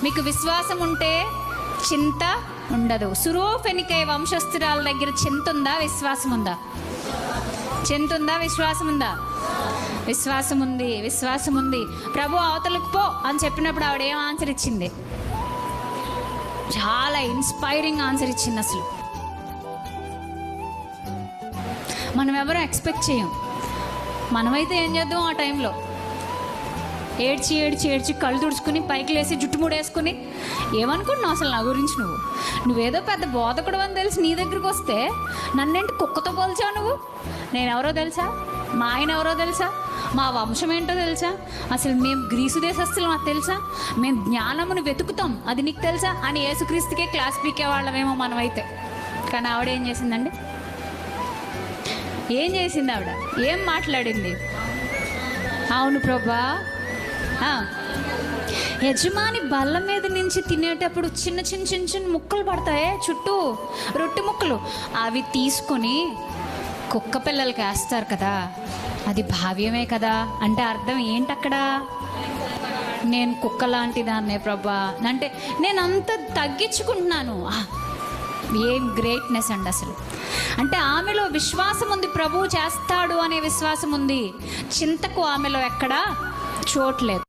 మీకు విశ్వాసం ఉంటే చింత ఉండదు. సురోఫెనికే వంశస్థురాల దగ్గర చింత ఉందా, విశ్వాసం ఉందా? చింత ఉందా, విశ్వాసం ఉందా? విశ్వాసం ఉంది, విశ్వాసం ఉంది. ప్రభు అవతలకు పో అని చెప్పినప్పుడు ఆవిడ ఏం ఆన్సర్ ఇచ్చింది? చాలా ఇన్స్పైరింగ్ ఆన్సర్ ఇచ్చింది. అసలు మనం ఎవరో ఎక్స్పెక్ట్ చేయం. మనమైతే ఏం చేద్దాం ఆ టైంలో? ఏడ్చి ఏడ్చి ఏడ్చి కళ్ళు తుడుచుకుని పైకి లేసి జుట్టు ముడేసుకుని ఏమనుకుంటున్నావు అసలు నా గురించి? నువ్వేదో పెద్ద బోధకుడు అని తెలిసి నీ దగ్గరికి వస్తే నన్నేంటి కుక్కతో పోల్చావు నువ్వు? నేనెవరో తెలుసా? మా ఆయన ఎవరో తెలుసా? మా వంశం ఏంటో తెలుసా? అసలు మేము గ్రీసు దేశస్తులు నాకు తెలుసా? మేము జ్ఞానమును వెతుకుతాం, అది నీకు తెలుసా అని యేసుక్రీస్తుకే క్లాస్ పీకే వాళ్ళమేమో మనమైతే. కానీ ఆవిడ ఏం చేసిందండి? ఏం చేసింది ఆవిడ? ఏం మాట్లాడింది? అవును ప్రభా, యజమాని బల్ల మీద నుంచి తినేటప్పుడు చిన్న చిన్న చిన్న చిన్న ముక్కలు పడతాయి చుట్టూ, రొట్టె ముక్కలు. అవి తీసుకొని కుక్క పిల్లలకి వేస్తారు కదా, అది భావ్యమే కదా. అంటే అర్థం ఏంటి అక్కడ? నేను కుక్క లాంటి దాన్నే ప్రభా అంటే నేను అంత తగ్గించుకుంటున్నాను. ఏం గ్రేట్నెస్ అండి అసలు. అంటే ఆమెలో విశ్వాసం ఉంది, ప్రభువు చేస్తాడు అనే విశ్వాసం ఉంది. చింతకు ఆమెలో ఎక్కడా చోట్లేదు.